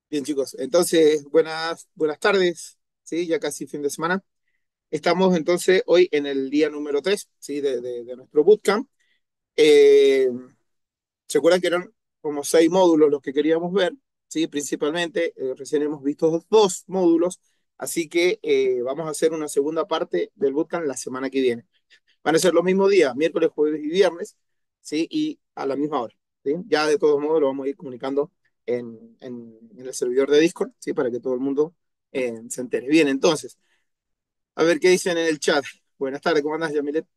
Bien, chicos, entonces, buenas tardes, ¿sí? Ya casi fin de semana. Estamos entonces hoy en el día número 3, ¿sí? De nuestro bootcamp. Eh, ¿Se acuerdan que eran como 6 módulos los que queríamos ver? ¿Sí? Principalmente, recién hemos visto dos módulos, así que vamos a hacer una segunda parte del bootcamp la semana que viene. Van a ser los mismos días, miércoles, jueves y viernes, ¿sí? Y a la misma hora, ¿sí? Ya de todos modos lo vamos a ir comunicando en el servidor de Discord, ¿sí? Para que todo el mundo se entere. Bien, entonces, a ver qué dicen en el chat. Buenas tardes, ¿cómo andas, Yamilet?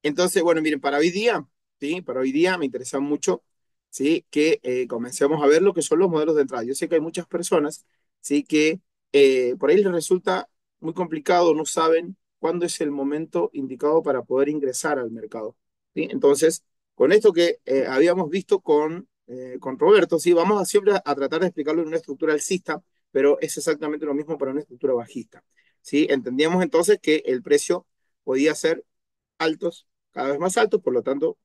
Entonces, bueno, miren, para hoy día, ¿sí? Para hoy día me interesa mucho, ¿sí? Que comencemos a ver lo que son los modelos de entrada. Yo sé que hay muchas personas, ¿sí? Que por ahí les resulta muy complicado, no saben cuándo es el momento indicado para poder ingresar al mercado, ¿sí? Entonces, con esto que habíamos visto con Roberto, ¿sí? Vamos a siempre a tratar de explicarlo en una estructura alcista, pero es exactamente lo mismo para una estructura bajista, ¿sí? Entendíamos entonces que el precio podía ser altos, cada vez más altos, por lo tanto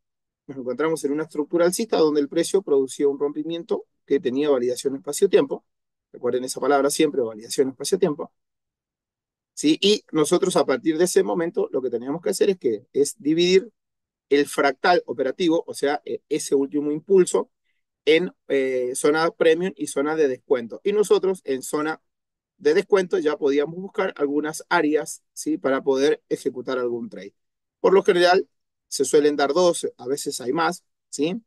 nos encontramos en una estructura alcista donde el precio producía un rompimiento que tenía validación espacio-tiempo, recuerden esa palabra siempre, validación espacio-tiempo, ¿sí? Y nosotros a partir de ese momento lo que teníamos que hacer es dividir el fractal operativo, o sea, ese último impulso, en zona premium y zona de descuento. Y nosotros en zona de descuento ya podíamos buscar algunas áreas, ¿sí? Para poder ejecutar algún trade. Por lo general, se suelen dar dos, a veces hay más, ¿sí?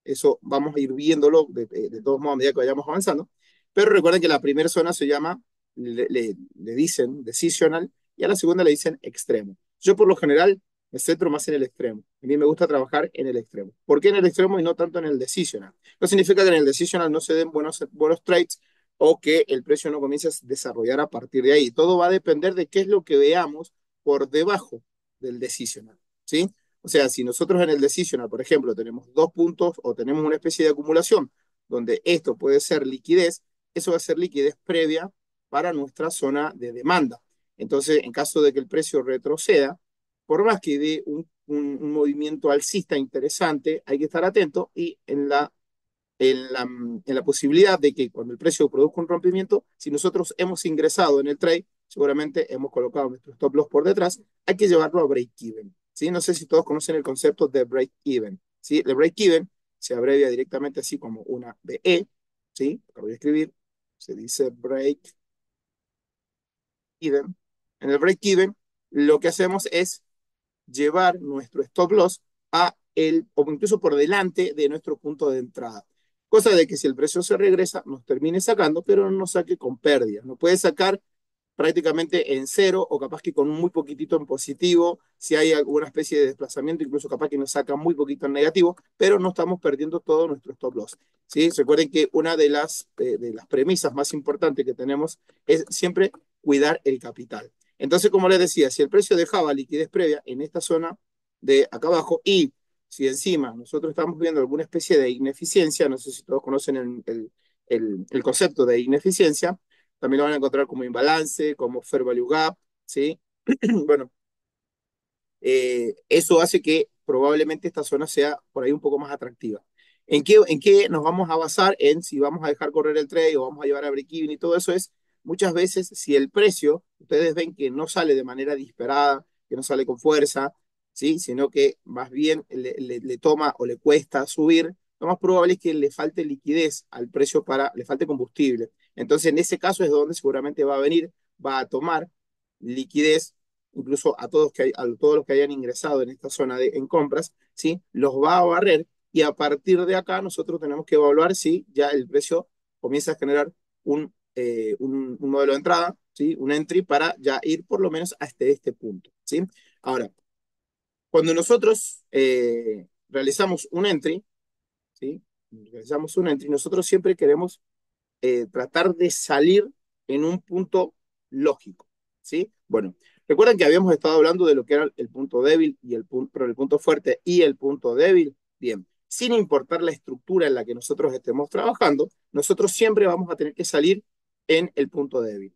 Eso vamos a ir viéndolo de todos modos a medida que vayamos avanzando. Pero recuerden que la primera zona se llama, le dicen decisional y a la segunda le dicen extremo. Yo por lo general me centro más en el extremo. A mí me gusta trabajar en el extremo. ¿Por qué en el extremo y no tanto en el decisional? No significa que en el decisional no se den buenos trades o que el precio no comience a desarrollar a partir de ahí. Todo va a depender de qué es lo que veamos por debajo del decisional, ¿sí? O sea, si nosotros en el decisional, por ejemplo, tenemos 2 puntos o tenemos una especie de acumulación donde esto puede ser liquidez, eso va a ser liquidez previa para nuestra zona de demanda. Entonces, en caso de que el precio retroceda, por más que dé un movimiento alcista interesante, hay que estar atento y en la posibilidad de que cuando el precio produzca un rompimiento, si nosotros hemos ingresado en el trade, seguramente hemos colocado nuestro stop loss por detrás, hay que llevarlo a break-even, ¿sí? No sé si todos conocen el concepto de break-even, ¿sí? El break-even se abrevia directamente así como una BE, ¿sí? Lo voy a escribir, se dice break-even. En el break-even, lo que hacemos es llevar nuestro stop loss o incluso por delante de nuestro punto de entrada. Cosa de que si el precio se regresa, nos termine sacando, pero no nos saque con pérdida. Nos puede sacar prácticamente en cero o capaz que con muy poquitito en positivo, si hay alguna especie de desplazamiento, incluso capaz que nos saca muy poquito en negativo, pero no estamos perdiendo todo nuestro stop loss. ¿Sí? Recuerden que una de las premisas más importantes que tenemos es siempre cuidar el capital. Entonces, como les decía, si el precio dejaba liquidez previa en esta zona de acá abajo y si encima nosotros estamos viendo alguna especie de ineficiencia, no sé si todos conocen el concepto de ineficiencia, también lo van a encontrar como imbalance, como fair value gap, ¿sí? Bueno, eso hace que probablemente esta zona sea por ahí un poco más atractiva. ¿En qué nos vamos a basar? En si vamos a dejar correr el trade o vamos a llevar a break-even y todo eso es muchas veces si el precio, ustedes ven que no sale de manera disparada, que no sale con fuerza, ¿sí? Sino que más bien le toma o le cuesta subir, lo más probable es que le falte liquidez al precio le falte combustible. Entonces, en ese caso es donde seguramente va a venir, va a tomar liquidez incluso a todos los que hayan ingresado en esta zona en compras, ¿sí? Los va a barrer y a partir de acá nosotros tenemos que evaluar si ya el precio comienza a generar un modelo de entrada, ¿sí? Un entry para ya ir por lo menos hasta este punto, ¿sí? Ahora, cuando nosotros realizamos un entry, ¿sí? Realizamos un entry, nosotros siempre queremos tratar de salir en un punto lógico, ¿sí? Bueno, recuerden que habíamos estado hablando de lo que era el punto débil y pero el punto fuerte y el punto débil. Bien, sin importar la estructura en la que nosotros estemos trabajando, nosotros siempre vamos a tener que salir en el punto débil.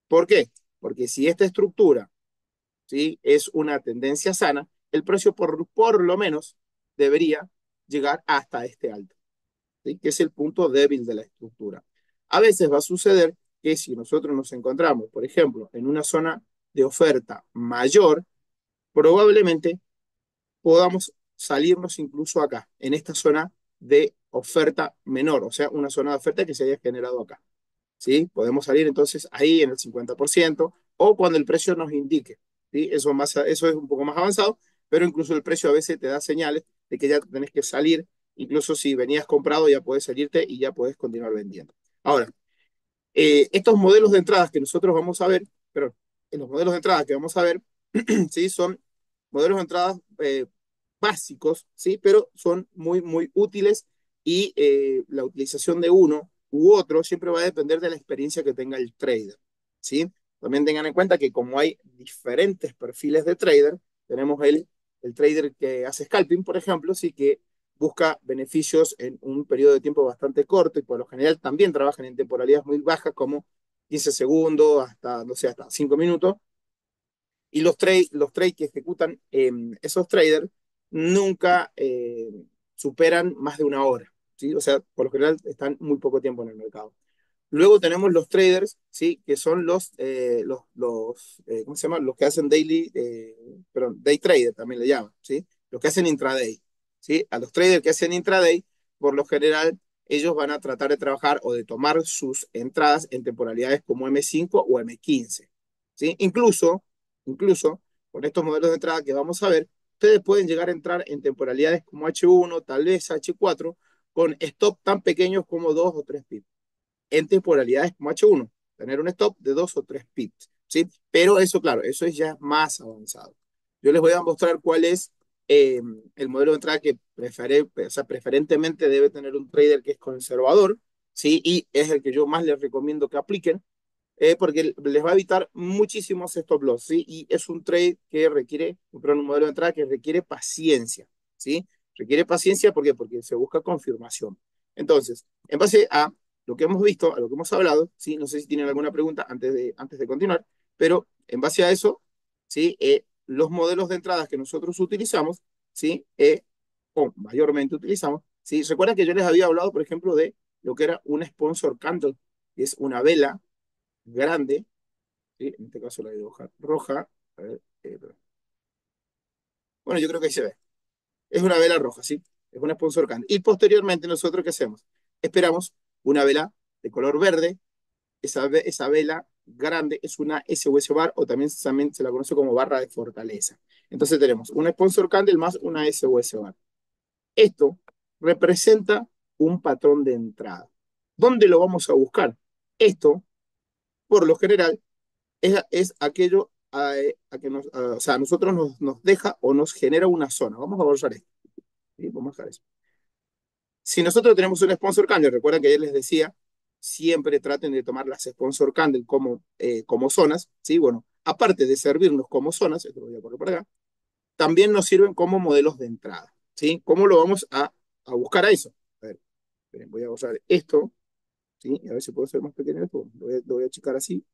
¿Por qué? Porque si esta estructura, ¿sí? Es una tendencia sana, el precio por lo menos debería llegar hasta este alto, ¿sí? Que es el punto débil de la estructura. A veces va a suceder que si nosotros nos encontramos, por ejemplo, en una zona de oferta mayor, probablemente podamos salirnos incluso acá, en esta zona de oferta menor, o sea, una zona de oferta que se haya generado acá. ¿Sí? Podemos salir entonces ahí en el 50% o cuando el precio nos indique. ¿Sí? Eso es un poco más avanzado, pero incluso el precio a veces te da señales de que ya tenés que salir. Incluso si venías comprado, ya puedes salirte y ya puedes continuar vendiendo. Ahora, estos modelos de entradas que nosotros vamos a ver, pero en los modelos de entrada que vamos a ver, ¿sí? Son modelos de entradas básicos, ¿sí? Pero son muy, muy útiles y la utilización de uno u otro siempre va a depender de la experiencia que tenga el trader, ¿sí? También tengan en cuenta que como hay diferentes perfiles de trader, tenemos el trader que hace scalping, por ejemplo, sí que busca beneficios en un periodo de tiempo bastante corto y por lo general también trabajan en temporalidades muy bajas como 15 segundos hasta, no sé, hasta 5 minutos. Y los trades que ejecutan esos traders nunca superan más de una hora, ¿sí? O sea, por lo general están muy poco tiempo en el mercado. Luego tenemos los traders, ¿sí? Que son ¿cómo se llama? Los que hacen perdón, day trader también le llaman, ¿sí? Los que hacen intraday, ¿sí? A los traders que hacen intraday, por lo general, ellos van a tratar de trabajar o de tomar sus entradas en temporalidades como M5 o M15, ¿sí? Incluso, con estos modelos de entrada que vamos a ver, ustedes pueden llegar a entrar en temporalidades como H1, tal vez H4, con stop tan pequeños como 2 o 3 pips en temporalidades como H1, tener un stop de 2 o 3 pips, ¿sí? Pero eso, claro, eso es ya más avanzado. Yo les voy a mostrar cuál es el modelo de entrada que o sea, preferentemente debe tener un trader que es conservador, ¿sí? Y es el que yo más les recomiendo que apliquen, porque les va a evitar muchísimos stop loss, ¿sí? Y es un trade que requiere, perdón, un modelo de entrada que requiere paciencia, ¿sí? Requiere paciencia, ¿por qué? Porque se busca confirmación. Entonces, en base a lo que hemos visto, a lo que hemos hablado, ¿sí? No sé si tienen alguna pregunta antes de continuar, pero en base a eso, ¿sí? Los modelos de entradas que nosotros utilizamos, ¿sí? O mayormente utilizamos, ¿sí? Recuerda que yo les había hablado, por ejemplo, de lo que era un sponsor candle, que es una vela grande, ¿sí? En este caso la voy a dibujar roja. A ver, bueno, yo creo que ahí se ve. Es una vela roja, ¿sí? Es un sponsor candle. Y posteriormente, ¿nosotros qué hacemos? Esperamos una vela de color verde. Esa vela grande es una SOS bar o también se la conoce como barra de fortaleza. Entonces tenemos un sponsor candle más una SOS bar. Esto representa un patrón de entrada. ¿Dónde lo vamos a buscar? Esto, por lo general, es aquello a que o sea, a nosotros nos deja o nos genera una zona. Vamos a borrar esto. ¿Sí? Vamos a dejar eso. Si nosotros tenemos un sponsor candle, recuerden que ayer les decía, siempre traten de tomar las sponsor candle como zonas, ¿sí? Bueno, aparte de servirnos como zonas, esto lo voy a poner por acá, también nos sirven como modelos de entrada, ¿sí? ¿Cómo lo vamos a buscar a eso? A ver, esperen, voy a borrar esto, ¿sí? Y a ver si puedo ser más pequeño esto. Lo voy a achicar así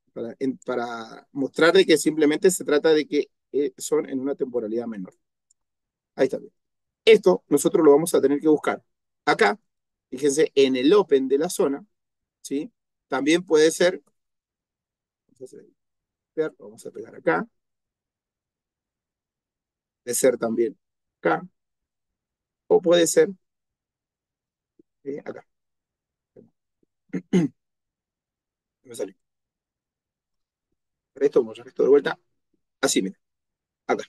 para mostrar de que simplemente se trata de que son en una temporalidad menor. Ahí está bien. Esto nosotros lo vamos a tener que buscar acá, fíjense, en el open de la zona, ¿sí? También puede ser, vamos a pegar acá, puede ser también acá, o puede ser acá. Me salió. Esto, vamos a hacer esto de vuelta, así, mira, acá,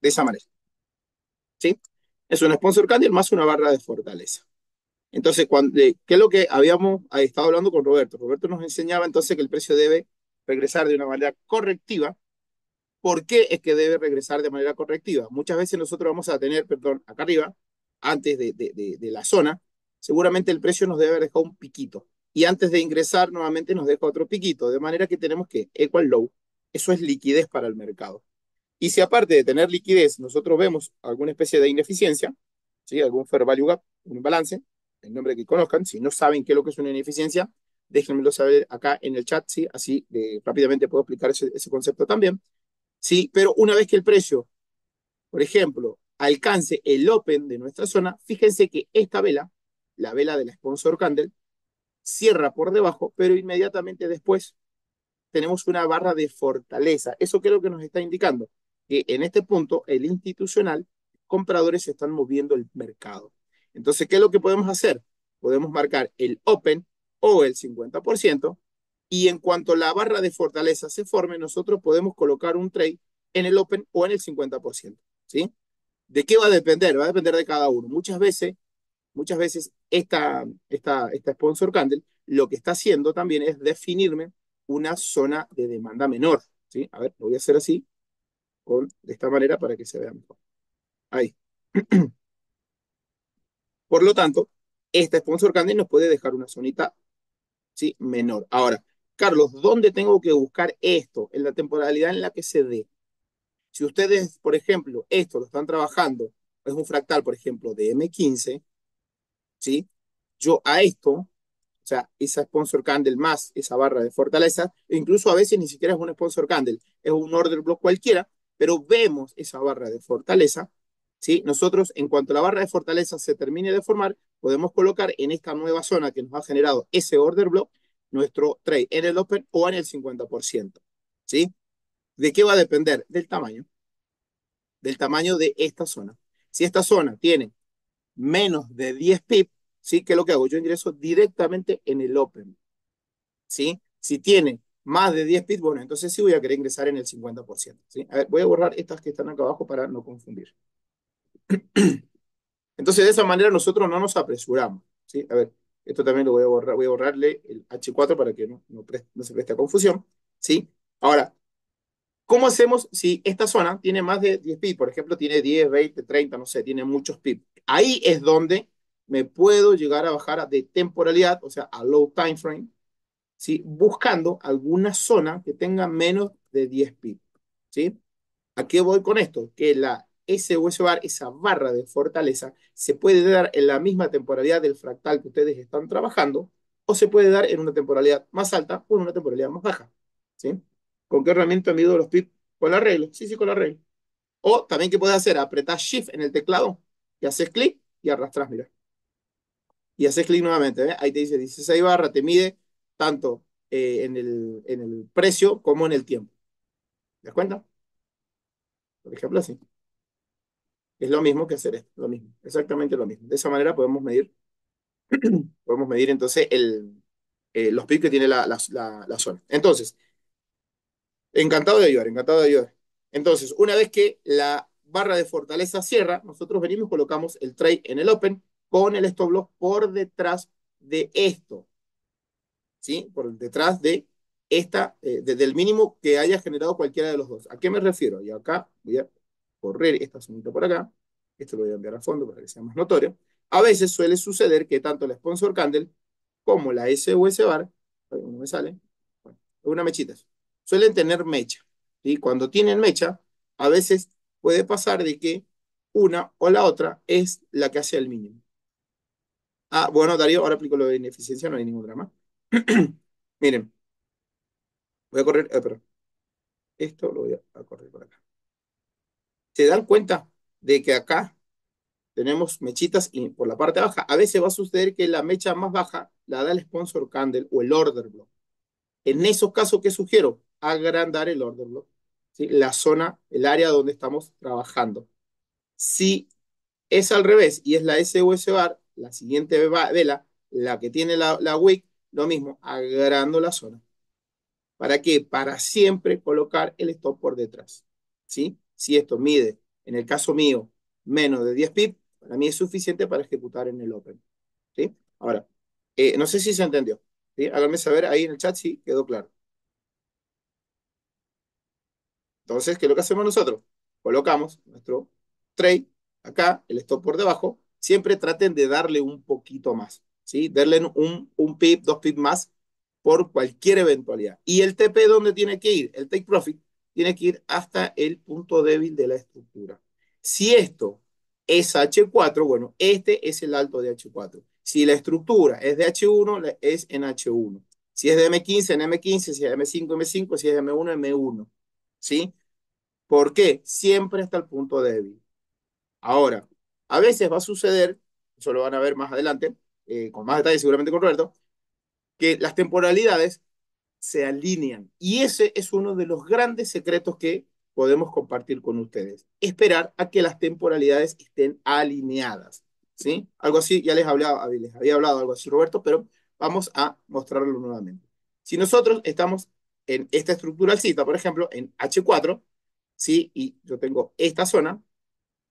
de esa manera, ¿sí? Es un sponsor candle más una barra de fortaleza. Entonces, ¿qué es lo que habíamos estado hablando con Roberto? Roberto nos enseñaba entonces que el precio debe regresar de una manera correctiva. ¿Por qué es que debe regresar de manera correctiva? Muchas veces nosotros vamos a tener, perdón, acá arriba, antes de la zona, seguramente el precio nos debe haber dejado un piquito. Y antes de ingresar, nuevamente nos deja otro piquito, de manera que tenemos que equal low. Eso es liquidez para el mercado. Y si aparte de tener liquidez, nosotros vemos alguna especie de ineficiencia, ¿sí? Algún fair value gap, un imbalance, el nombre que conozcan, si no saben qué es lo que es una ineficiencia, déjenmelo saber acá en el chat, ¿sí? Así rápidamente puedo explicar ese concepto también. Sí, pero una vez que el precio, por ejemplo, alcance el open de nuestra zona, fíjense que esta vela la vela del sponsor candle, cierra por debajo, pero inmediatamente después tenemos una barra de fortaleza. Eso creo que nos está indicando que en este punto el institucional, compradores están moviendo el mercado. Entonces, ¿qué es lo que podemos hacer? Podemos marcar el open o el 50% y en cuanto la barra de fortaleza se forme, nosotros podemos colocar un trade en el open o en el 50%. ¿Sí? ¿De qué va a depender? Va a depender de cada uno. Muchas veces esta sponsor candle lo que está haciendo también es definirme una zona de demanda menor. ¿Sí? A ver, lo voy a hacer así, de esta manera para que se vea mejor. Ahí. Por lo tanto, esta sponsor candle nos puede dejar una zonita, ¿sí?, menor. Ahora, Carlos, ¿dónde tengo que buscar esto? En la temporalidad en la que se dé. Si ustedes, por ejemplo, esto lo están trabajando, es un fractal, por ejemplo, de M15, ¿sí? Yo a esto, o sea, esa sponsor candle más esa barra de fortaleza, e incluso a veces ni siquiera es un sponsor candle, es un order block cualquiera, pero vemos esa barra de fortaleza, ¿sí? Nosotros, en cuanto la barra de fortaleza se termine de formar, podemos colocar en esta nueva zona que nos ha generado ese order block nuestro trade en el open o en el 50%, ¿sí? ¿De qué va a depender? Del tamaño de esta zona. Si esta zona tiene menos de 10 pips, ¿sí? ¿Qué es lo que hago? Yo ingreso directamente en el Open, ¿sí? Si tiene más de 10 pips, bueno, entonces sí voy a querer ingresar en el 50%, ¿sí? A ver, voy a borrar estas que están acá abajo para no confundir. Entonces, de esa manera nosotros no nos apresuramos, ¿sí? A ver, esto también lo voy a borrar, voy a borrarle el H4 para que no se preste a confusión, ¿sí? Ahora, ¿cómo hacemos si esta zona tiene más de 10 pips? Por ejemplo, tiene 10, 20, 30, no sé, tiene muchos pips. Ahí es donde me puedo llegar a bajar de temporalidad, o sea, a low time frame, ¿sí? Buscando alguna zona que tenga menos de 10 pips, ¿sí? ¿A qué voy con esto? Que la SUS bar, esa barra de fortaleza, se puede dar en la misma temporalidad del fractal que ustedes están trabajando, o se puede dar en una temporalidad más alta o en una temporalidad más baja, ¿sí? ¿Con qué herramienta mido los pips? Con la regla, sí, sí, con la regla. O también, ¿qué puedes hacer? Apretar Shift en el teclado y haces clic y arrastras, mira. Y haces clic nuevamente, ¿eh? Ahí te dice 16 barra, te mide tanto en el precio como en el tiempo. ¿Te das cuenta? Por ejemplo, así. Es lo mismo que hacer esto, lo mismo, exactamente lo mismo. De esa manera podemos medir entonces los pips que tiene la zona. Entonces, encantado de ayudar, encantado de ayudar. Entonces, una vez que la barra de fortaleza cierra, nosotros venimos y colocamos el trade en el open con el stop loss por detrás de esto, ¿sí? Por detrás de del mínimo que haya generado cualquiera de los dos. ¿A qué me refiero? Y acá voy a correr esta zonita por acá. Esto lo voy a enviar a fondo para que sea más notorio. A veces suele suceder que tanto el sponsor candle como la SUS bar, no me sale, bueno, una mechita, suelen tener mecha. ¿Sí? Cuando tienen mecha, a veces puede pasar de que una o la otra es la que hace el mínimo. Ah, bueno, Darío, ahora aplico lo de ineficiencia, no hay ningún drama. Miren, voy a correr, perdón, esto lo voy a correr por acá. ¿Se dan cuenta de que acá tenemos mechitas y por la parte baja? A veces va a suceder que la mecha más baja la da el sponsor candle o el order block. En esos casos, ¿qué sugiero? Agrandar el order block, ¿sí? La zona, el área donde estamos trabajando. Si es al revés y es la SUS bar, la siguiente vela, la que tiene la wick, lo mismo, agrando la zona. ¿Para qué? Para siempre colocar el stop por detrás, ¿sí? Si esto mide, en el caso mío, menos de 10 pips, para mí es suficiente para ejecutar en el open, ¿sí? Ahora, no sé si se entendió, ¿sí? Háganme saber ahí en el chat si quedó claro. Entonces, ¿qué es lo que hacemos nosotros? Colocamos nuestro trade acá, el stop por debajo. Siempre traten de darle un poquito más, ¿sí? Darle un pip, 2 pips más por cualquier eventualidad. ¿Y el TP dónde tiene que ir? El take profit tiene que ir hasta el punto débil de la estructura. Si esto es H4, bueno, este es el alto de H4. Si la estructura es de H1, es en H1. Si es de M15, en M15. Si es de M5, M5. Si es de M1, M1. ¿Sí? ¿Por qué? Siempre hasta el punto débil. Ahora, a veces va a suceder, eso lo van a ver más adelante, con más detalle seguramente con Roberto, que las temporalidades se alinean. Y ese es uno de los grandes secretos que podemos compartir con ustedes. Esperar a que las temporalidades estén alineadas. ¿Sí? Algo así, ya les había hablado algo así, Roberto, pero vamos a mostrarlo nuevamente. Si nosotros estamos en esta estructura alcista, por ejemplo, en H4, ¿sí? Y yo tengo esta zona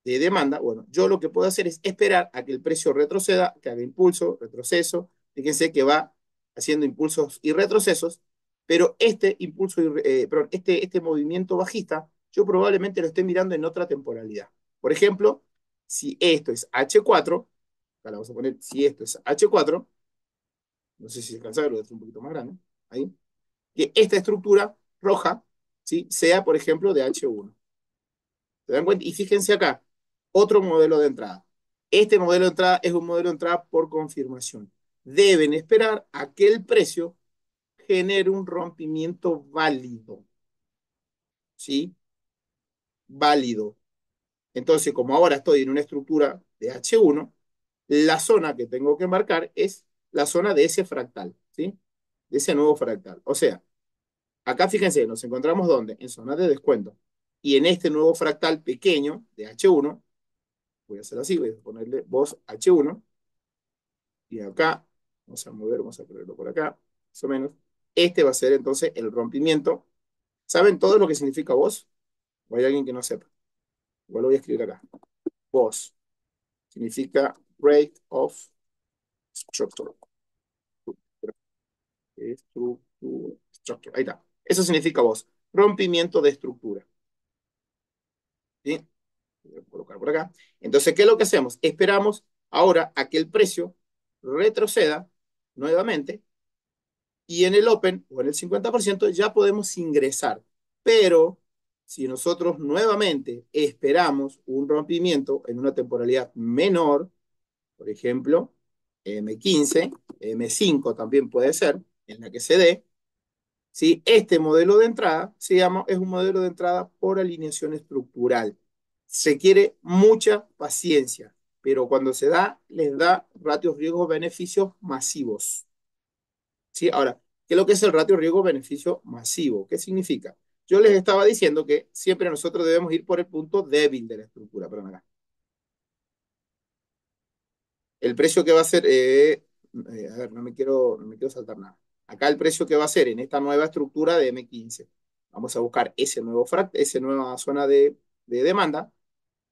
de demanda, bueno, yo lo que puedo hacer es esperar a que el precio retroceda, que haga impulso, retroceso. Fíjense que va haciendo impulsos y retrocesos, pero este impulso, perdón, este movimiento bajista, yo probablemente lo esté mirando en otra temporalidad. Por ejemplo, si esto es H4, acá vamos a poner, si esto es H4, no sé si se alcanza a verlo, es un poquito más grande, ahí, que esta estructura roja, ¿sí? Sea, por ejemplo, de H1. ¿Se dan cuenta? Y fíjense acá, otro modelo de entrada. Este modelo de entrada es un modelo de entrada por confirmación. Deben esperar a que el precio genere un rompimiento válido. ¿Sí? Válido. Entonces, como ahora estoy en una estructura de H1, la zona que tengo que marcar es la zona de ese fractal. ¿Sí? De ese nuevo fractal. O sea, acá fíjense, nos encontramos ¿dónde? En zona de descuento. Y en este nuevo fractal pequeño de H1, voy a hacer así, voy a ponerle voz H1 y acá, vamos a mover, vamos a ponerlo por acá, más o menos. Este va a ser entonces el rompimiento. ¿Saben todo lo que significa voz? ¿O hay alguien que no sepa? Igual lo voy a escribir acá. Voz significa break of structure. Structure. Ahí está. Eso significa voz. Rompimiento de estructura. ¿Sí? Voy a colocar por acá. Entonces, ¿qué es lo que hacemos? Esperamos ahora a que el precio retroceda nuevamente y en el Open o en el 50% ya podemos ingresar. Pero si nosotros nuevamente esperamos un rompimiento en una temporalidad menor, por ejemplo, M15, M5 también puede ser, en la que se dé, ¿sí? Este modelo de entrada se llama, es un modelo de entrada por alineación estructural. Se quiere mucha paciencia, pero cuando se da, les da ratios riesgos-beneficios masivos. ¿Sí? Ahora, ¿qué es lo que es el ratio riesgo-beneficio masivo? ¿Qué significa? Yo les estaba diciendo que siempre nosotros debemos ir por el punto débil de la estructura. Perdón, acá. El precio que va a ser, a ver, no me quiero saltar nada. Acá el precio que va a ser en esta nueva estructura de M15. Vamos a buscar ese nuevo esa nueva zona de demanda.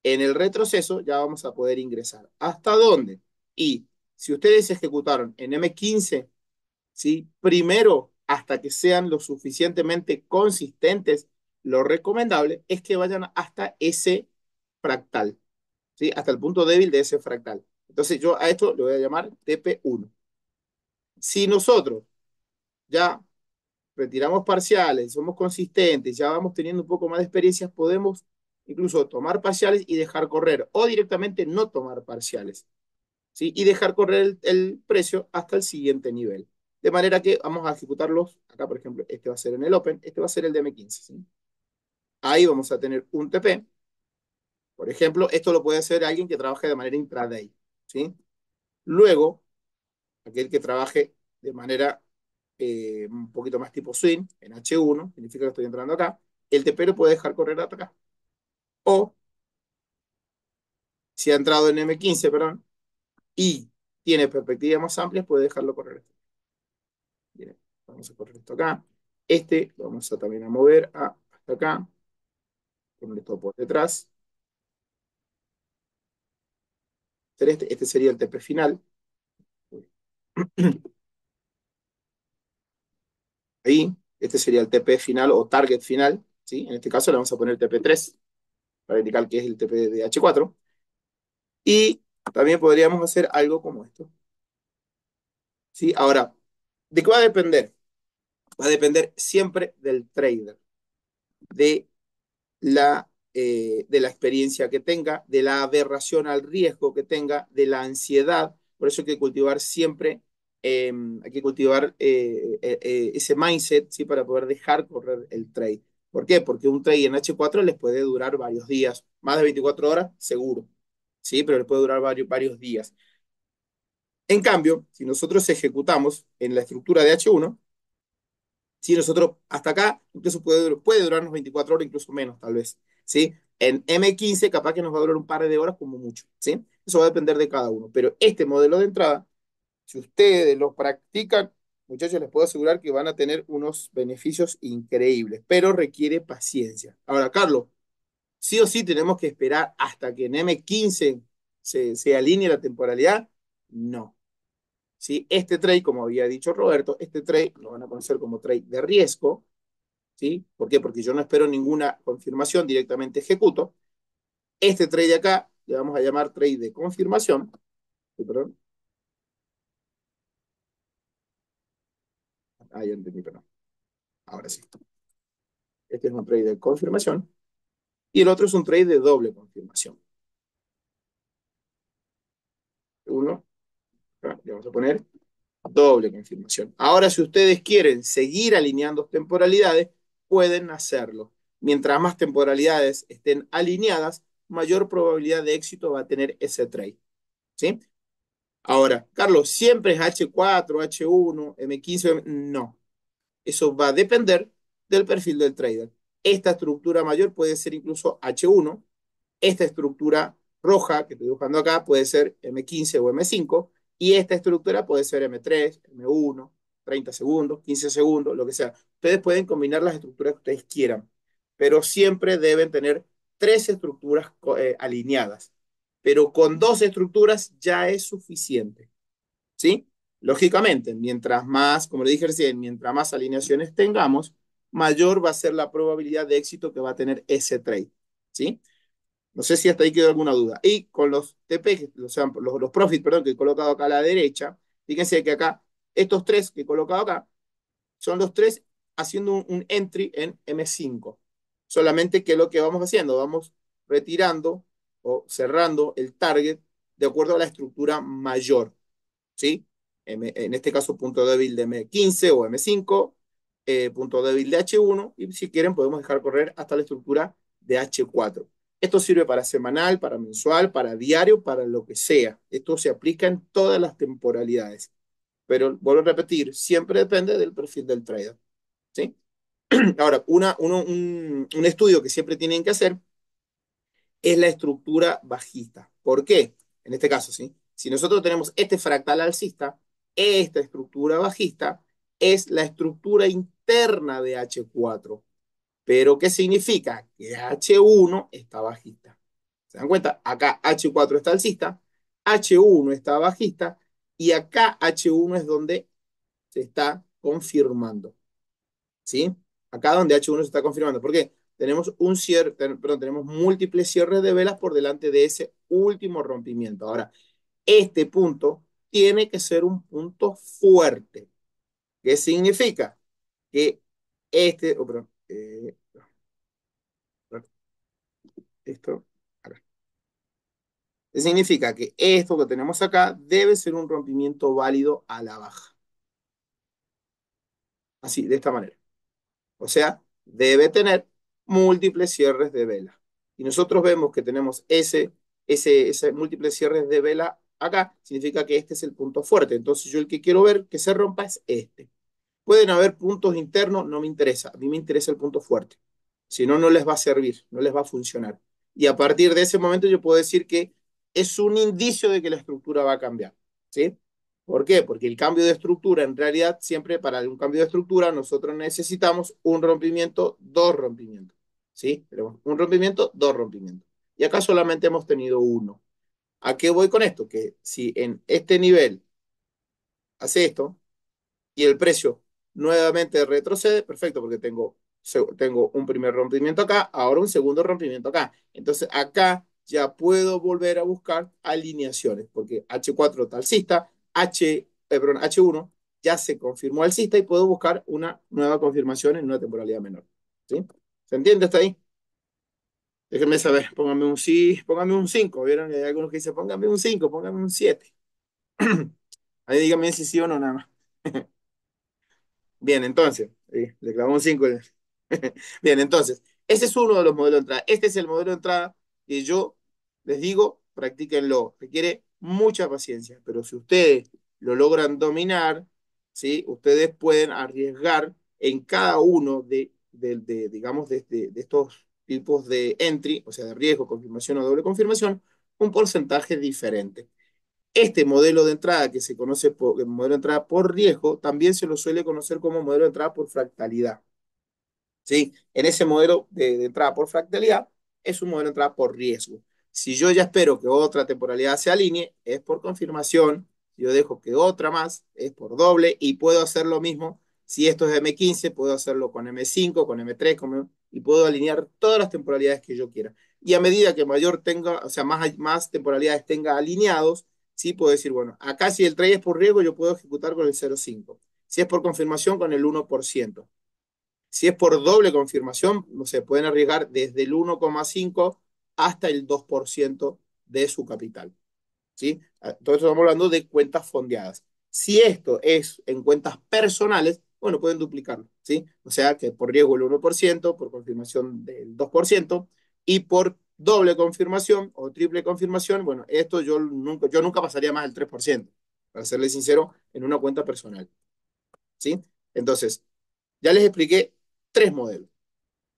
En el retroceso ya vamos a poder ingresar. ¿Hasta dónde? Y si ustedes ejecutaron en M15, ¿sí? Primero, hasta que sean lo suficientemente consistentes, lo recomendable es que vayan hasta ese fractal, ¿sí? Hasta el punto débil de ese fractal. Entonces yo a esto le voy a llamar TP1. Si nosotros ya retiramos parciales, somos consistentes, ya vamos teniendo un poco más de experiencias, podemos incluso tomar parciales y dejar correr o directamente no tomar parciales. ¿Sí? Y dejar correr el precio hasta el siguiente nivel. De manera que vamos a ejecutarlos. Acá, por ejemplo, este va a ser en el Open, este va a ser el de M15. ¿Sí? Ahí vamos a tener un TP. Por ejemplo, esto lo puede hacer alguien que trabaje de manera intraday. ¿Sí? Luego, aquel que trabaje de manera un poquito más tipo swing, en H1, significa que estoy entrando acá, el TP lo puede dejar correr hasta acá. O, si ha entrado en M15, perdón, y tiene perspectivas más amplias, puede dejarlo correr. Bien, vamos a correr esto acá. Este lo vamos a también a mover hasta acá, con esto por detrás. Este sería el TP final. Ahí, este sería el TP final o target final. ¿Sí? En este caso le vamos a poner TP3 para indicar que es el TP de H4. Y también podríamos hacer algo como esto. ¿Sí? Ahora, ¿de qué va a depender? Va a depender siempre del trader, de de la experiencia que tenga, de la aberración al riesgo que tenga, de la ansiedad. Por eso hay que cultivar siempre, hay que cultivar ese mindset, ¿sí? Para poder dejar correr el trade. ¿Por qué? Porque un trade en H4 les puede durar varios días, más de 24 horas, seguro, ¿sí? Pero les puede durar varios días. En cambio, si nosotros ejecutamos en la estructura de H1, si nosotros hasta acá, incluso puede durarnos 24 horas, incluso menos tal vez, ¿sí? En M15 capaz que nos va a durar un par de horas como mucho, ¿sí? Eso va a depender de cada uno. Pero este modelo de entrada, si ustedes lo practican, muchachos, les puedo asegurar que van a tener unos beneficios increíbles, pero requiere paciencia. Ahora, Carlos, sí o sí tenemos que esperar hasta que en M15 se alinee la temporalidad. No. ¿Sí? Este trade, como había dicho Roberto, este trade lo van a conocer como trade de riesgo. ¿Sí? ¿Por qué? Porque yo no espero ninguna confirmación, directamente ejecuto. Este trade de acá le vamos a llamar trade de confirmación. Perdón. Ah, ya entendí, perdón. Ahora sí. Este es un trade de confirmación y el otro es un trade de doble confirmación. Uno, acá, le vamos a poner doble confirmación. Ahora, si ustedes quieren seguir alineando temporalidades, pueden hacerlo. Mientras más temporalidades estén alineadas, mayor probabilidad de éxito va a tener ese trade. ¿Sí? Ahora, Carlos, ¿siempre es H4, H1, M15? No. Eso va a depender del perfil del trader. Esta estructura mayor puede ser incluso H1. Esta estructura roja que estoy dibujando acá puede ser M15 o M5 y esta estructura puede ser M3, M1, 30 segundos, 15 segundos, lo que sea. Ustedes pueden combinar las estructuras que ustedes quieran, pero siempre deben tener tres estructuras alineadas. Pero con dos estructuras ya es suficiente, ¿sí? Lógicamente, mientras más, como le dije recién, mientras más alineaciones tengamos, mayor va a ser la probabilidad de éxito que va a tener ese trade, ¿sí? No sé si hasta ahí quedó alguna duda. Y con los TP, o sea, los profits, perdón, que he colocado acá a la derecha, fíjense que acá, estos tres que he colocado acá, son los tres haciendo un entry en M5. Solamente que lo que vamos haciendo, vamos retirando o cerrando el target de acuerdo a la estructura mayor, ¿sí? En este caso, punto débil de M15 o M5, punto débil de H1, y si quieren podemos dejar correr hasta la estructura de H4. Esto sirve para semanal, para mensual, para diario, para lo que sea. Esto se aplica en todas las temporalidades. Pero vuelvo a repetir, siempre depende del perfil del trader, ¿sí? Ahora, un estudio que siempre tienen que hacer es la estructura bajista. ¿Por qué? En este caso, ¿sí? Si nosotros tenemos este fractal alcista, esta estructura bajista es la estructura interna de H4. ¿Pero qué significa? Que H1 está bajista. ¿Se dan cuenta? Acá H4 está alcista, H1 está bajista y acá H1 es donde se está confirmando. ¿Sí? Acá donde H1 se está confirmando. ¿Por qué? Tenemos perdón, tenemos múltiples cierres de velas por delante de ese último rompimiento. Ahora, este punto tiene que ser un punto fuerte. ¿Qué significa? Que perdón, esto, acá. ¿Qué significa? Que esto que tenemos acá debe ser un rompimiento válido a la baja. Así, de esta manera. O sea, debe tener múltiples cierres de vela. Y nosotros vemos que tenemos ese múltiples cierres de vela acá, significa que este es el punto fuerte. Entonces yo el que quiero ver que se rompa es este. Pueden haber puntos internos, no me interesa. A mí me interesa el punto fuerte. Si no, no les va a servir, no les va a funcionar. Y a partir de ese momento yo puedo decir que es un indicio de que la estructura va a cambiar. ¿Sí? ¿Por qué? Porque el cambio de estructura, en realidad, siempre para un cambio de estructura, nosotros necesitamos un rompimiento, dos rompimientos. ¿Sí? Tenemos un rompimiento, dos rompimientos. Y acá solamente hemos tenido uno. ¿A qué voy con esto? Que si en este nivel hace esto, y el precio nuevamente retrocede, perfecto, porque tengo un primer rompimiento acá, ahora un segundo rompimiento acá. Entonces acá ya puedo volver a buscar alineaciones, porque H4 está alcista, perdón, H1 ya se confirmó alcista y puedo buscar una nueva confirmación en una temporalidad menor. ¿Sí? ¿Se entiende hasta ahí? Déjenme saber, pónganme un sí, pónganme un 5. ¿Vieron? Hay algunos que dicen, pónganme un 5, pónganme un 7. Ahí díganme si sí o no nada más. Bien, entonces, le clavó un 5. Bien, entonces, ese es uno de los modelos de entrada. Este es el modelo de entrada que yo les digo, practíquenlo. Requiere mucha paciencia, pero si ustedes lo logran dominar, ¿sí? Ustedes pueden arriesgar en cada uno digamos, de estos tipos de entry, o sea, de riesgo, confirmación o doble confirmación, un porcentaje diferente. Este modelo de entrada que se conoce por modelo de entrada por riesgo, también se lo suele conocer como modelo de entrada por fractalidad. ¿Sí? En ese modelo de entrada por fractalidad es un modelo de entrada por riesgo. Si yo ya espero que otra temporalidad se alinee, es por confirmación. Si yo dejo que otra más, es por doble y puedo hacer lo mismo. Si esto es M15, puedo hacerlo con M5, con M3, y puedo alinear todas las temporalidades que yo quiera. Y a medida que mayor tenga, o sea, más temporalidades tenga alineados, sí puedo decir, bueno, acá si el trade es por riesgo, yo puedo ejecutar con el 0,5. Si es por confirmación, con el 1%. Si es por doble confirmación, no sé, pueden arriesgar desde el 1,5 hasta el 2% de su capital. ¿Sí? Entonces estamos hablando de cuentas fondeadas. Si esto es en cuentas personales, bueno, pueden duplicarlo. ¿Sí? O sea que por riesgo el 1%, por confirmación del 2%, y por doble confirmación o triple confirmación, bueno, esto yo nunca pasaría más del 3%, para serles sincero, en una cuenta personal. ¿Sí? Entonces, ya les expliqué tres modelos.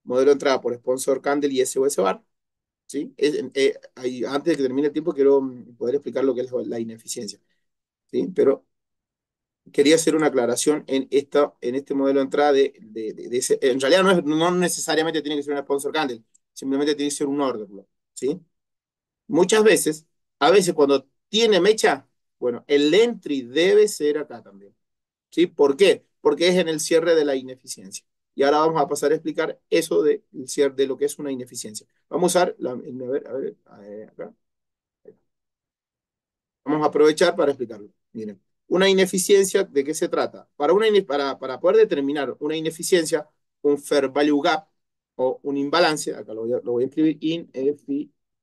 Modelo de entrada por sponsor Candle y SOS Bar. ¿Sí? Antes de que termine el tiempo, quiero poder explicar lo que es la ineficiencia. ¿Sí? Pero quería hacer una aclaración en este modelo de entrada en realidad no necesariamente tiene que ser un sponsor Candle, simplemente tiene que ser un order block. ¿Sí? Muchas veces, a veces cuando tiene mecha, bueno, el entry debe ser acá también. ¿Sí? ¿Por qué? Porque es en el cierre de la ineficiencia. Y ahora vamos a pasar a explicar eso de lo que es una ineficiencia. Vamos a usar, acá. Vamos a aprovechar para explicarlo. Miren, una ineficiencia, ¿de qué se trata? Para poder determinar una ineficiencia, un fair value gap o un imbalance, acá lo voy a escribir,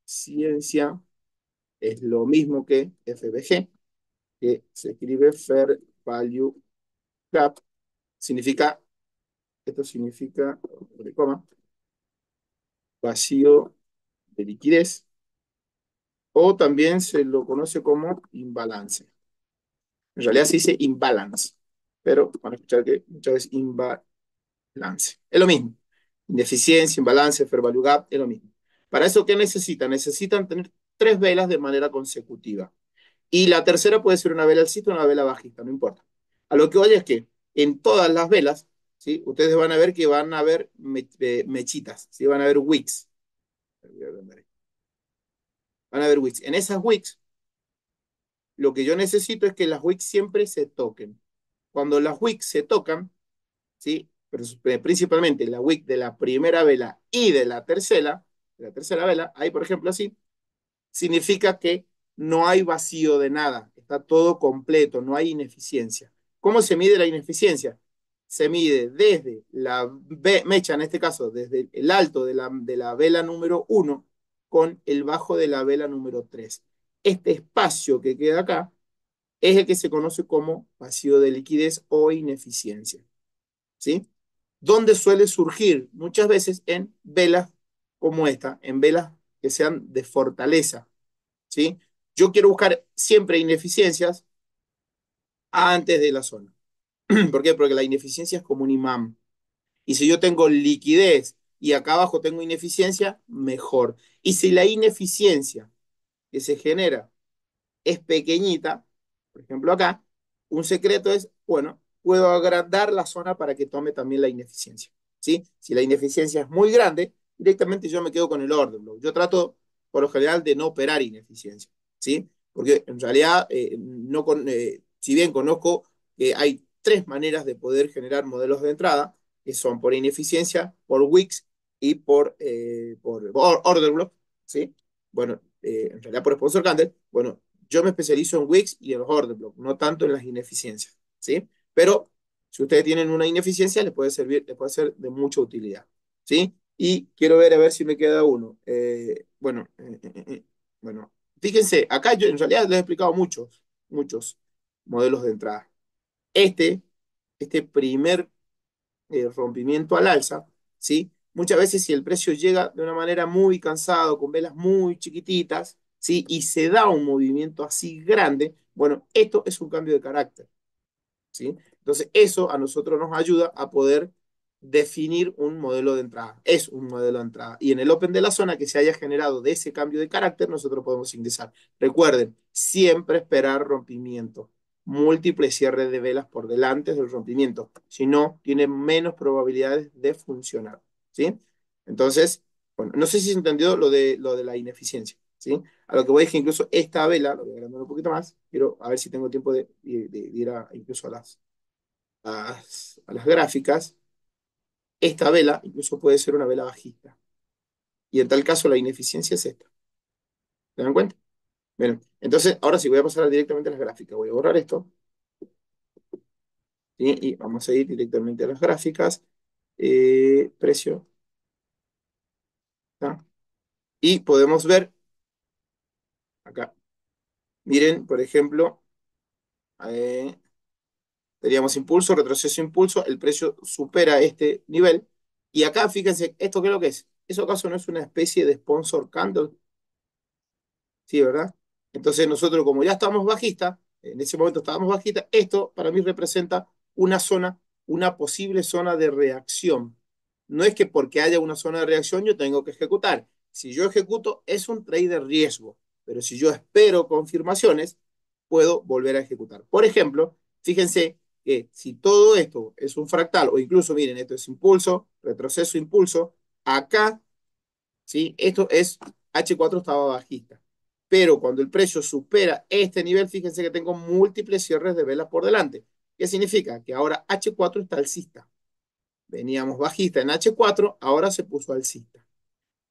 ineficiencia es lo mismo que FBG, que se escribe fair value gap, significa, esto significa, coma, vacío de liquidez, o también se lo conoce como imbalance. En realidad se dice imbalance, pero van a escuchar que muchas veces imbalance. Es lo mismo. Ineficiencia, imbalance, fair value gap, es lo mismo. Para eso, ¿qué necesitan? Necesitan tener tres velas de manera consecutiva. Y la tercera puede ser una vela alcista o una vela bajista, no importa. A lo que voy es que en todas las velas, ¿sí? Ustedes van a ver que van a haber mechitas, ¿sí? Van a haber wicks. Van a haber wicks. En esas wicks, lo que yo necesito es que las wicks siempre se toquen. Cuando las wicks se tocan, ¿sí? Pero principalmente la wick de la primera vela y de la tercera vela, ahí por ejemplo así, significa que no hay vacío de nada, está todo completo, no hay ineficiencia. ¿Cómo se mide la ineficiencia? Se mide desde la mecha, en este caso, desde el alto de la vela número 1 con el bajo de la vela número 3. Este espacio que queda acá es el que se conoce como vacío de liquidez o ineficiencia. ¿Sí? ¿Dónde suele surgir? Muchas veces en velas como esta, en velas que sean de fortaleza. ¿Sí? Yo quiero buscar siempre ineficiencias antes de la zona. ¿Por qué? Porque la ineficiencia es como un imán. Y si yo tengo liquidez y acá abajo tengo ineficiencia, mejor. Y si la ineficiencia que se genera es pequeñita, por ejemplo acá, un secreto es, bueno, puedo agrandar la zona para que tome también la ineficiencia. ¿Sí? Si la ineficiencia es muy grande, directamente yo me quedo con el order block. Yo trato, por lo general, de no operar ineficiencia. ¿Sí? Porque en realidad, si bien conozco que hay tres maneras de poder generar modelos de entrada, que son por ineficiencia, por wicks y por order block, ¿sí? Bueno, en realidad por sponsor candle, bueno, yo me especializo en Wix y en los order block, no tanto en las ineficiencias, ¿sí? Pero si ustedes tienen una ineficiencia, les puede servir, les puede ser de mucha utilidad, ¿sí? Y quiero ver a ver si me queda uno. Bueno, fíjense, acá yo en realidad les he explicado muchos modelos de entrada. Este, este primer rompimiento al alza, ¿sí? Muchas veces si el precio llega de una manera muy cansado, con velas muy chiquititas, ¿sí? Y se da un movimiento así grande, bueno, esto es un cambio de carácter. ¿Sí? Entonces, eso a nosotros nos ayuda a poder definir un modelo de entrada. Es un modelo de entrada. Y en el Open de la zona que se haya generado de ese cambio de carácter, nosotros podemos ingresar. Recuerden, siempre esperar rompimiento. Múltiples cierres de velas por delante del rompimiento. Si no, tiene menos probabilidades de funcionar. ¿Sí? Entonces, bueno, no sé si se entendió lo de la ineficiencia. ¿Sí? A lo que voy es que incluso esta vela, lo voy a agrandar un poquito más, quiero a ver si tengo tiempo de ir incluso a las gráficas. Esta vela incluso puede ser una vela bajista. Y en tal caso la ineficiencia es esta. ¿Se dan cuenta? Bien, entonces ahora sí voy a pasar directamente a las gráficas. Voy a borrar esto, ¿sí? Y vamos a ir directamente a las gráficas. Precio. ¿Tá? Y podemos ver acá. Miren, por ejemplo, eh, teníamos impulso, retroceso, impulso, el precio supera este nivel. Y acá, fíjense, ¿esto qué es lo que es? ¿Eso acaso no es una especie de sponsor candle? Sí, ¿verdad? Entonces nosotros, como ya estamos bajistas, en ese momento estábamos bajistas, esto para mí representa una zona, una posible zona de reacción. No es que porque haya una zona de reacción yo tengo que ejecutar. Si yo ejecuto, es un trade de riesgo, pero si yo espero confirmaciones, puedo volver a ejecutar. Por ejemplo, fíjense que si todo esto es un fractal, o incluso miren, esto es impulso, retroceso, impulso, acá, ¿sí? Esto es H4 estaba bajista. Pero cuando el precio supera este nivel, fíjense que tengo múltiples cierres de velas por delante. ¿Qué significa? Que ahora H4 está alcista. Veníamos bajista en H4, ahora se puso alcista.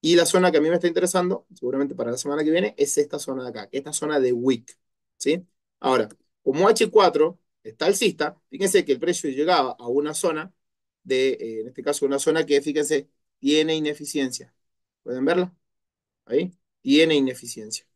Y la zona que a mí me está interesando, seguramente para la semana que viene, es esta zona de acá, esta zona de wick. ¿Sí? Ahora, como H4 está alcista, fíjense que el precio llegaba a una zona en este caso, una zona que, fíjense, tiene ineficiencia. ¿Pueden verla? Ahí. Tiene ineficiencia.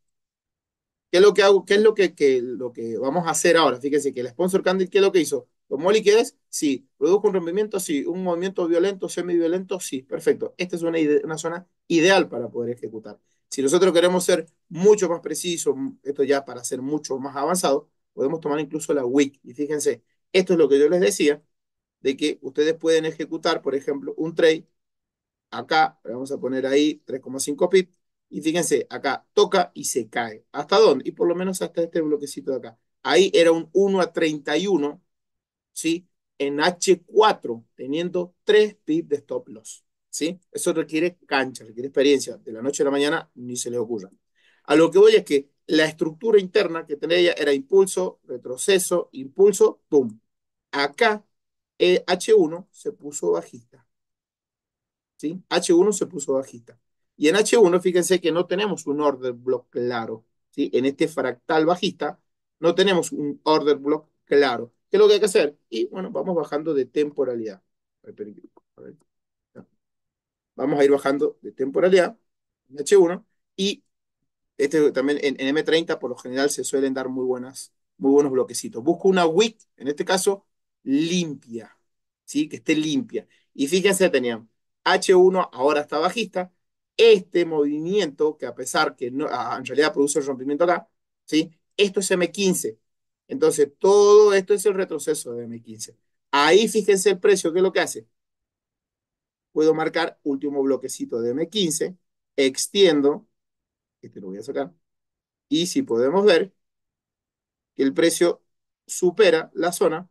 ¿Qué es lo que hago? ¿Qué es lo que vamos a hacer ahora? Fíjense que el sponsor candle, ¿qué es lo que hizo? ¿Tomó liquidez? Sí. ¿Produjo un rompimiento? Sí. ¿Un movimiento violento, semiviolento? Sí. Perfecto. Esta es una zona ideal para poder ejecutar. Si nosotros queremos ser mucho más precisos, esto ya para ser mucho más avanzado, podemos tomar incluso la wick. Y fíjense, esto es lo que yo les decía, de que ustedes pueden ejecutar, por ejemplo, un trade acá, vamos a poner ahí 3,5 pip, y fíjense, acá toca y se cae. ¿Hasta dónde? Y por lo menos hasta este bloquecito de acá. Ahí era un 1 a 31, ¿sí? En H4, teniendo 3 pips de stop loss, ¿sí? Eso requiere cancha, requiere experiencia. De la noche a la mañana ni se les ocurra. A lo que voy es que la estructura interna que tenía ella era impulso, retroceso, impulso, ¡pum! Acá, H1 se puso bajista. ¿Sí? H1 se puso bajista. Y en H1, fíjense que no tenemos un order block claro. ¿Sí? En este fractal bajista no tenemos un order block claro. ¿Qué es lo que hay que hacer? Y bueno, vamos bajando de temporalidad. A ver, vamos a ir bajando de temporalidad en H1 y también en M30 por lo general se suelen dar muy buenos bloquecitos. Busco una wick, en este caso, limpia, ¿sí? Que esté limpia. Y fíjense, tenían H1 ahora está bajista. Este movimiento, que a pesar que no, en realidad produce el rompimiento acá, ¿sí? Esto es M15. Entonces, todo esto es el retroceso de M15. Ahí fíjense el precio, ¿qué es lo que hace? Puedo marcar último bloquecito de M15, extiendo, este lo voy a sacar, y si podemos ver que el precio supera la zona,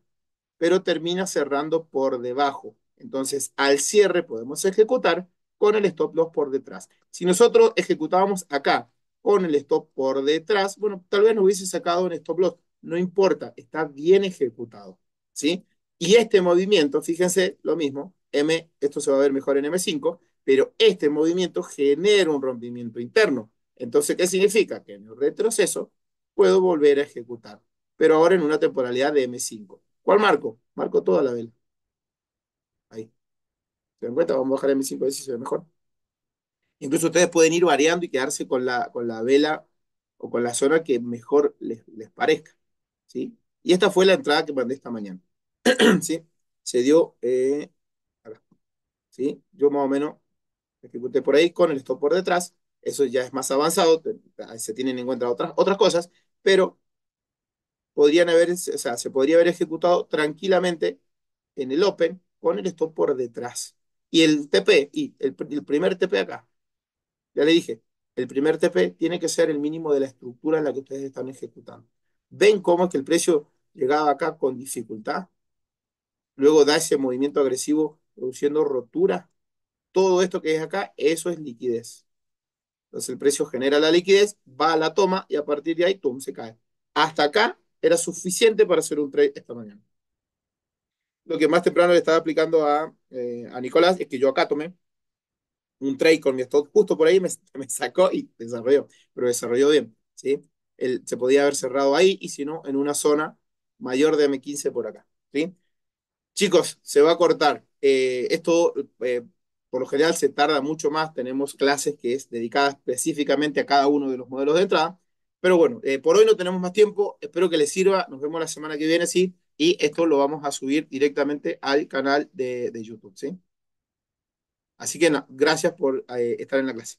pero termina cerrando por debajo. Entonces, al cierre podemos ejecutar con el stop loss por detrás. Si nosotros ejecutábamos acá con el stop por detrás, bueno, tal vez no hubiese sacado un stop loss. No importa, está bien ejecutado. ¿Sí? Y este movimiento, fíjense, lo mismo, esto se va a ver mejor en M5, pero este movimiento genera un rompimiento interno. Entonces, ¿qué significa? Que en el retroceso puedo volver a ejecutar, pero ahora en una temporalidad de M5. ¿Cuál marco? Marco toda la vela. Ahí. ¿Se dan cuenta? Vamos a bajar M5 a ver si se ve mejor. Incluso ustedes pueden ir variando y quedarse con la vela o con la zona que mejor les parezca. ¿Sí? Y esta fue la entrada que mandé esta mañana. ¿Sí? Se dio, acá, ¿sí? Yo más o menos ejecuté por ahí con el stop por detrás. Eso ya es más avanzado. se tienen en cuenta otras cosas, pero podrían haber, o sea, se podría haber ejecutado tranquilamente en el Open con el stop por detrás. Y el TP, el primer TP acá, ya le dije, el primer TP tiene que ser el mínimo de la estructura en la que ustedes están ejecutando. ¿Ven cómo es que el precio llegaba acá con dificultad? Luego da ese movimiento agresivo produciendo rotura. Todo esto que es acá, eso es liquidez. Entonces el precio genera la liquidez, va a la toma y a partir de ahí, ¡tum!, se cae. Hasta acá era suficiente para hacer un trade esta mañana. Lo que más temprano le estaba aplicando a Nicolás es que yo acá tomé un trade con mi stop justo por ahí, me sacó y desarrolló, pero desarrolló bien, ¿sí? Él se podía haber cerrado ahí y si no, en una zona mayor de M15 por acá, ¿sí? Chicos, se va a cortar. Esto, por lo general, se tarda mucho más. Tenemos clases que es dedicada específicamente a cada uno de los modelos de entrada. Pero bueno, por hoy no tenemos más tiempo. Espero que les sirva. Nos vemos la semana que viene, sí. Y esto lo vamos a subir directamente al canal de YouTube, ¿sí? Así que no, gracias por estar en la clase.